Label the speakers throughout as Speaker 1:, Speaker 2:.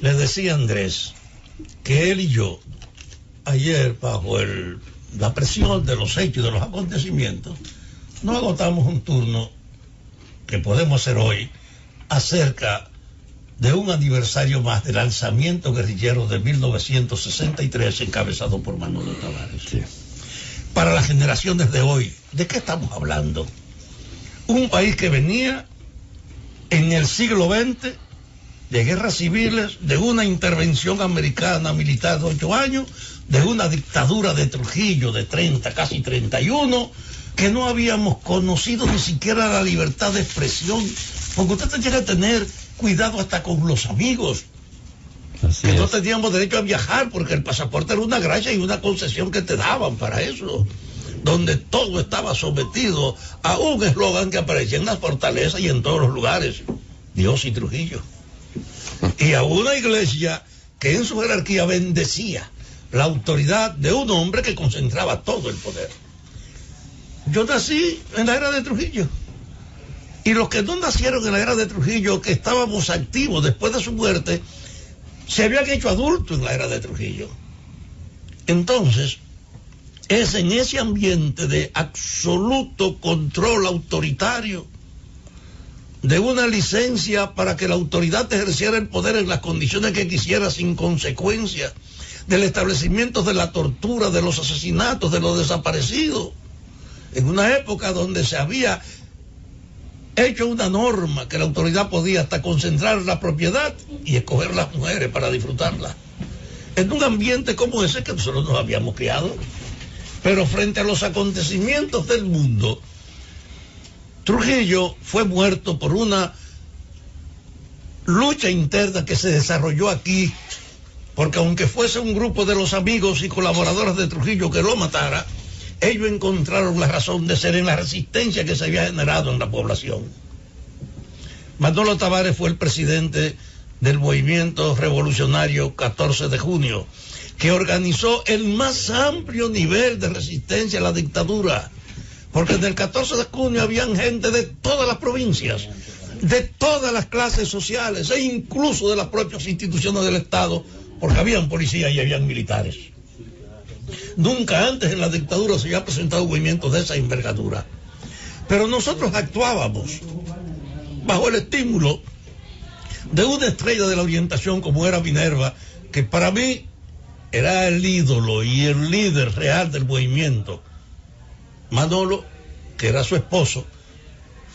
Speaker 1: Le decía a Andrés que él y yo, ayer, bajo la presión de los hechos y de los acontecimientos, no agotamos un turno que podemos hacer hoy acerca de un aniversario más del alzamiento guerrillero de 1963 encabezado por Manolo Tavares. Sí. Para las generaciones de hoy, ¿de qué estamos hablando? Un país que venía en el siglo XX de guerras civiles, de una intervención americana militar de 8 años, de una dictadura de Trujillo de 30, casi 31, que no habíamos conocido ni siquiera la libertad de expresión, porque usted tenía que tener cuidado hasta con los amigos. Así que es. No teníamos derecho a viajar porque el pasaporte era una gracia y una concesión que te daban para eso, donde todo estaba sometido a un eslogan que aparecía en las fortalezas y en todos los lugares: Dios y Trujillo. Y a una iglesia que en su jerarquía bendecía la autoridad de un hombre que concentraba todo el poder. Yo nací en la era de Trujillo, y los que no nacieron en la era de Trujillo, que estábamos activos después de su muerte, se habían hecho adultos en la era de Trujillo. Entonces, es en ese ambiente de absoluto control autoritario, de una licencia para que la autoridad ejerciera el poder en las condiciones que quisiera sin consecuencia, del establecimiento de la tortura, de los asesinatos, de los desaparecidos, en una época donde se había hecho una norma que la autoridad podía hasta concentrar la propiedad y escoger las mujeres para disfrutarla. En un ambiente como ese que nosotros nos habíamos criado, pero frente a los acontecimientos del mundo, Trujillo fue muerto por una lucha interna que se desarrolló aquí, porque aunque fuese un grupo de los amigos y colaboradores de Trujillo que lo matara, ellos encontraron la razón de ser en la resistencia que se había generado en la población. Manolo Tavares fue el presidente del movimiento revolucionario 14 de junio, que organizó el más amplio nivel de resistencia a la dictadura, porque en el 14 de junio habían gente de todas las provincias, de todas las clases sociales e incluso de las propias instituciones del Estado, porque habían policías y habían militares. Nunca antes en la dictadura se había presentado un movimiento de esa envergadura. Pero nosotros actuábamos bajo el estímulo de una estrella de la orientación como era Minerva, que para mí era el ídolo y el líder real del movimiento. Manolo, que era su esposo,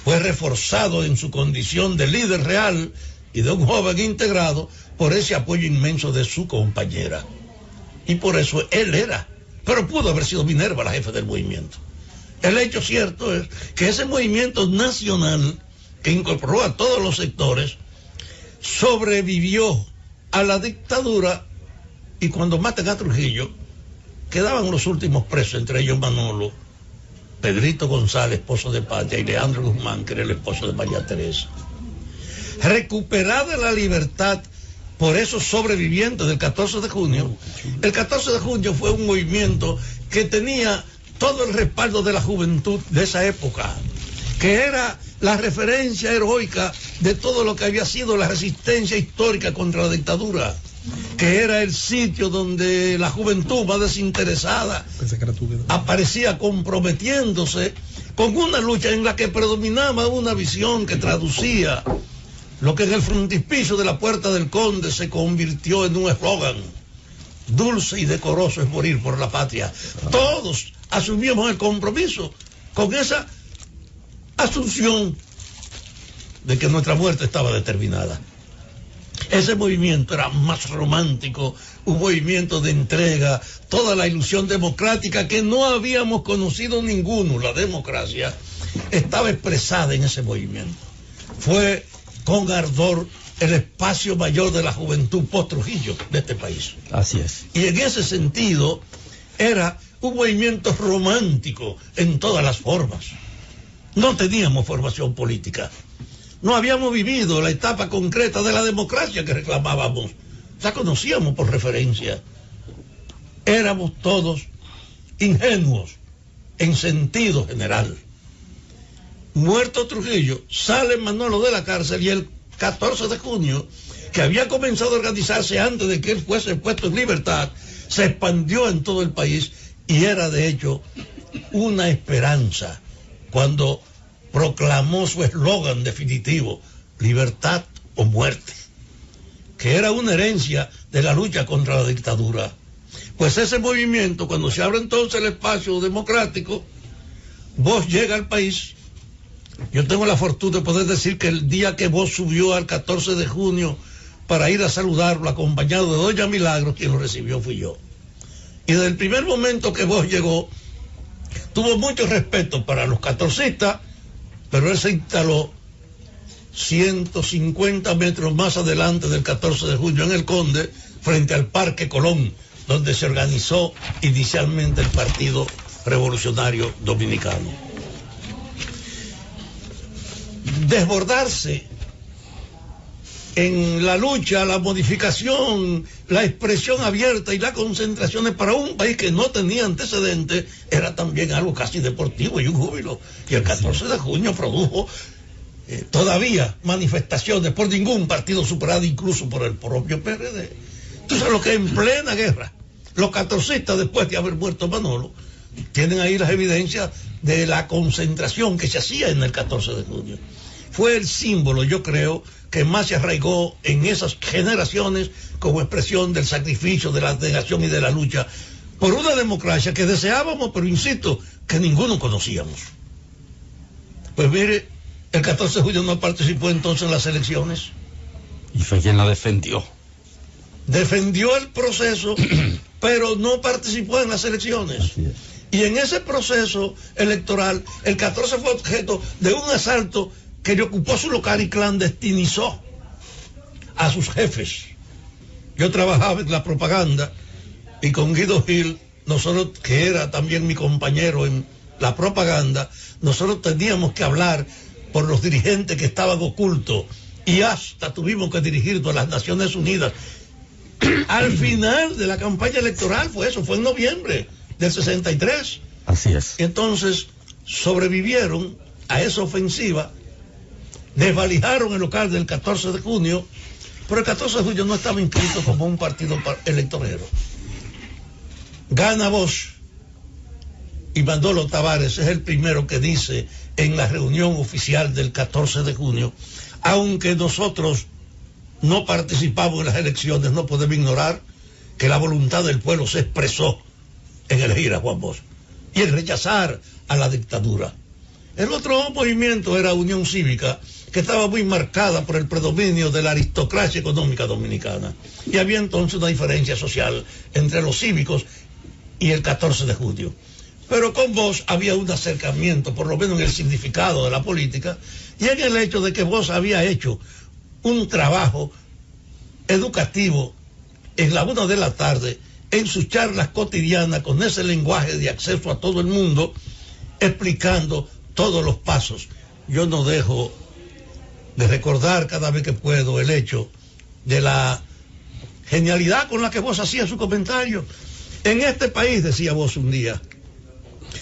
Speaker 1: fue reforzado en su condición de líder real y de un joven integrado por ese apoyo inmenso de su compañera. Y por eso él era, pero pudo haber sido Minerva la jefe del movimiento. El hecho cierto es que ese movimiento nacional, que incorporó a todos los sectores, sobrevivió a la dictadura, y cuando matan a Trujillo, quedaban los últimos presos, entre ellos Manolo, Pedrito González, esposo de Patria, y Leandro Guzmán, que era el esposo de María Teresa. Recuperada la libertad por esos sobrevivientes del 14 de junio, el 14 de junio fue un movimiento que tenía todo el respaldo de la juventud de esa época, que era la referencia heroica de todo lo que había sido la resistencia histórica contra la dictadura, que era el sitio donde la juventud más desinteresada aparecía comprometiéndose con una lucha en la que predominaba una visión que traducía lo que en el frontispicio de la Puerta del Conde se convirtió en un eslogan: dulce y decoroso es morir por la patria. Todos asumíamos el compromiso con esa asunción de que nuestra muerte estaba determinada. Ese movimiento era más romántico, un movimiento de entrega, toda la ilusión democrática que no habíamos conocido ninguno. La democracia estaba expresada en ese movimiento. Fue con ardor el espacio mayor de la juventud post-Trujillo de este país.
Speaker 2: Así es.
Speaker 1: Y en ese sentido era un movimiento romántico en todas las formas. No teníamos formación política. No habíamos vivido la etapa concreta de la democracia que reclamábamos. La conocíamos por referencia. Éramos todos ingenuos en sentido general. Muerto Trujillo, sale Manolo de la cárcel y el 14 de junio, que había comenzado a organizarse antes de que él fuese puesto en libertad, se expandió en todo el país y era de hecho una esperanza cuando proclamó su eslogan definitivo, libertad o muerte, que era una herencia de la lucha contra la dictadura. Pues ese movimiento, cuando se abre entonces el espacio democrático, Bosch llega al país. Yo tengo la fortuna de poder decir que el día que Bosch subió al 14 de junio para ir a saludarlo, acompañado de doña Milagros, quien lo recibió fui yo. Y desde el primer momento que Bosch llegó, tuvo mucho respeto para los catorcistas, pero él se instaló 150 metros más adelante del 14 de junio en el Conde, frente al Parque Colón, donde se organizó inicialmente el Partido Revolucionario Dominicano. Desbordarse en la lucha, la modificación, la expresión abierta y las concentraciones para un país que no tenía antecedentes era también algo casi deportivo y un júbilo. Y el 14 de junio produjo todavía manifestaciones por ningún partido superado, incluso por el propio PRD. Entonces, lo que en plena guerra, los catorcistas, después de haber muerto Manolo, tienen ahí las evidencias de la concentración que se hacía en el 14 de junio. Fue el símbolo, yo creo, que más se arraigó en esas generaciones como expresión del sacrificio, de la negación y de la lucha por una democracia que deseábamos, pero insisto, que ninguno conocíamos. Pues mire, el 14 de julio no participó entonces en las elecciones.
Speaker 2: Y fue quien la defendió.
Speaker 1: Defendió el proceso, pero no participó en las elecciones. Y en ese proceso electoral, el 14 fue objeto de un asalto que le ocupó su local y clandestinizó a sus jefes. Yo trabajaba en la propaganda y con Guido Gil, nosotros, que era también mi compañero en la propaganda, nosotros teníamos que hablar por los dirigentes que estaban ocultos y hasta tuvimos que dirigirnos a las Naciones Unidas. Al final de la campaña electoral fue eso, fue en noviembre del 63.
Speaker 2: Así es.
Speaker 1: Entonces sobrevivieron a esa ofensiva, desvalijaron el local del 14 de junio, pero el 14 de junio no estaba inscrito como un partido electorero. Gana Bosch y Manolo Tavares es el primero que dice en la reunión oficial del 14 de junio, aunque nosotros no participamos en las elecciones, no podemos ignorar que la voluntad del pueblo se expresó en elegir a Juan Bosch y en rechazar a la dictadura. El otro movimiento era Unión Cívica, que estaba muy marcada por el predominio de la aristocracia económica dominicana. Y había entonces una diferencia social entre los cívicos y el 14 de junio. Pero con Bosch había un acercamiento, por lo menos en el significado de la política, y en el hecho de que Bosch había hecho un trabajo educativo en la 1 de la tarde, en sus charlas cotidianas, con ese lenguaje de acceso a todo el mundo, explicando todos los pasos. Yo no dejo de recordar cada vez que puedo el hecho de la genialidad con la que Bosch hacía su comentario. En este país, decía Bosch un día,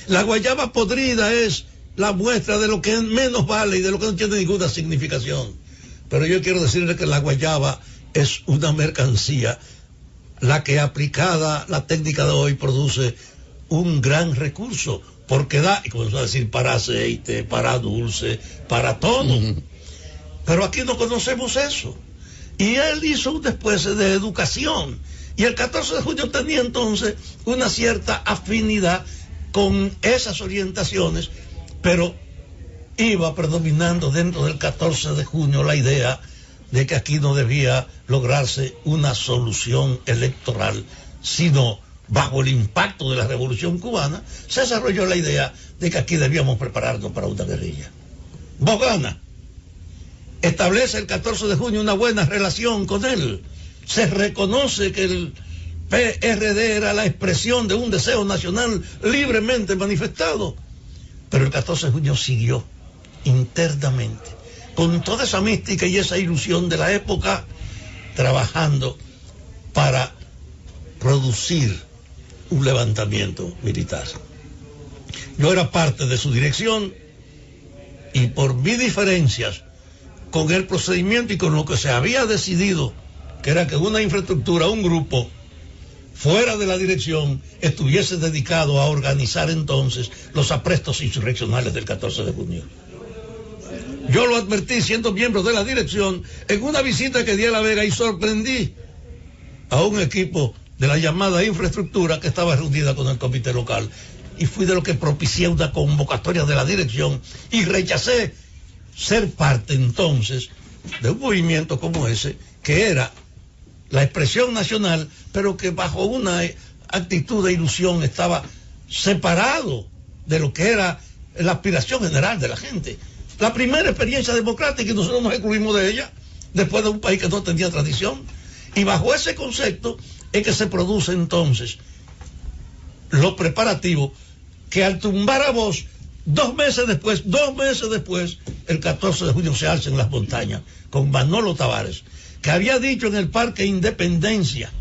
Speaker 1: la guayaba podrida es la muestra de lo que menos vale y de lo que no tiene ninguna significación. Pero yo quiero decirle que la guayaba es una mercancía, la que aplicada la técnica de hoy produce un gran recurso, porque da, y comenzó a decir, para aceite, para dulce, para todo. Pero aquí no conocemos eso. Y él hizo una especie de educación. Y el 14 de junio tenía entonces una cierta afinidad con esas orientaciones, pero iba predominando dentro del 14 de junio la idea de que aquí no debía lograrse una solución electoral, sino bajo el impacto de la Revolución Cubana, se desarrolló la idea de que aquí debíamos prepararnos para una guerrilla. Bosch gana, establece el 14 de junio una buena relación con él, se reconoce que el PRD era la expresión de un deseo nacional libremente manifestado, pero el 14 de junio siguió internamente, con toda esa mística y esa ilusión de la época, trabajando para producir un levantamiento militar. Yo era parte de su dirección y por mis diferencias con el procedimiento y con lo que se había decidido que era que una infraestructura, un grupo fuera de la dirección estuviese dedicado a organizar entonces los aprestos insurreccionales del 14 de junio. Yo lo advertí siendo miembro de la dirección en una visita que di a La Vega y sorprendí a un equipo de la llamada infraestructura que estaba reunida con el comité local, y fui de lo que propicié una convocatoria de la dirección y rechacé ser parte entonces de un movimiento como ese, que era la expresión nacional, pero que bajo una actitud de ilusión estaba separado de lo que era la aspiración general de la gente. La primera experiencia democrática, y nosotros nos excluimos de ella, después de un país que no tenía tradición. Y bajo ese concepto es que se produce entonces los preparativos que al tumbar a Bosch, 2 meses después, el 14 de junio se alza en las montañas con Manolo Tavares, que había dicho en el Parque Independencia,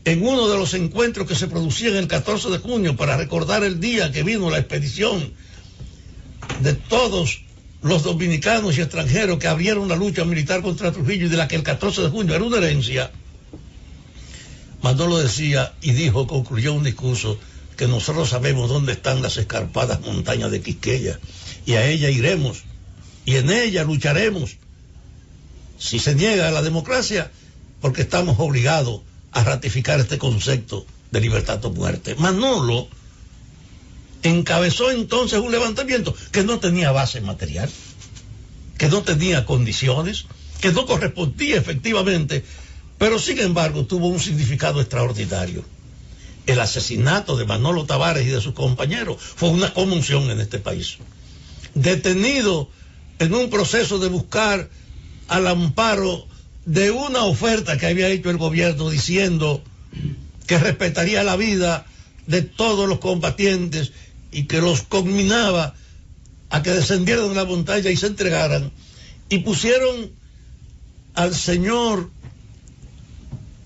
Speaker 1: en uno de los encuentros que se producían el 14 de junio para recordar el día que vino la expedición de todos los dominicanos y extranjeros que abrieron la lucha militar contra Trujillo y de la que el 14 de junio era una herencia. Manolo decía y dijo, concluyó un discurso, que nosotros sabemos dónde están las escarpadas montañas de Quisqueya, y a ella iremos, y en ella lucharemos. Si se niega a la democracia, porque estamos obligados a ratificar este concepto de libertad o muerte. Manolo encabezó entonces un levantamiento que no tenía base material, que no tenía condiciones, que no correspondía efectivamente, pero sin embargo tuvo un significado extraordinario. El asesinato de Manolo Tavares y de sus compañeros fue una conmoción en este país. Detenido en un proceso de buscar al amparo de una oferta que había hecho el gobierno diciendo que respetaría la vida de todos los combatientes y que los conminaba a que descendieran de la montaña y se entregaran, y pusieron al señor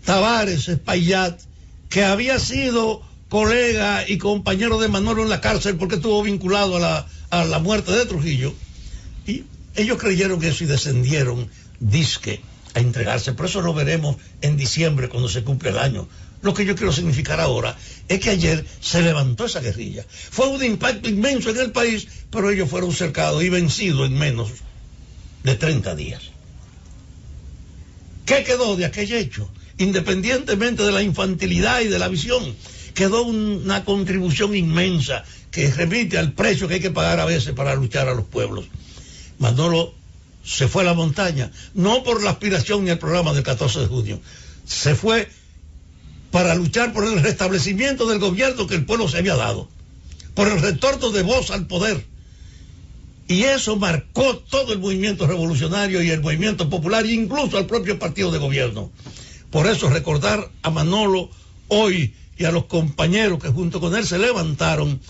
Speaker 1: Tavares Espaillat, que había sido colega y compañero de Manolo en la cárcel porque estuvo vinculado a la muerte de Trujillo, y ellos creyeron eso y descendieron, disque, a entregarse. Por eso lo veremos en diciembre cuando se cumple el año. Lo que yo quiero significar ahora es que ayer se levantó esa guerrilla. Fue un impacto inmenso en el país, pero ellos fueron cercados y vencidos en menos de 30 días. ¿Qué quedó de aquel hecho? Independientemente de la infantilidad y de la visión, quedó una contribución inmensa que remite al precio que hay que pagar a veces para luchar a los pueblos. Manolo se fue a la montaña, no por la aspiración ni el programa del 14 de junio, se fue para luchar por el restablecimiento del gobierno que el pueblo se había dado, por el retorno de Bosch al poder. Y eso marcó todo el movimiento revolucionario y el movimiento popular, e incluso al propio partido de gobierno. Por eso recordar a Manolo hoy y a los compañeros que junto con él se levantaron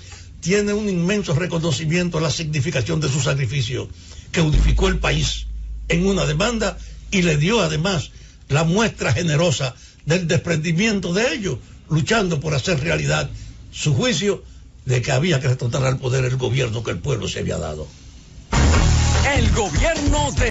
Speaker 1: tiene un inmenso reconocimiento a la significación de su sacrificio, que unificó el país en una demanda y le dio además la muestra generosa del desprendimiento de ellos, luchando por hacer realidad su juicio de que había que retornar al poder el gobierno que el pueblo se había dado.
Speaker 3: El gobierno de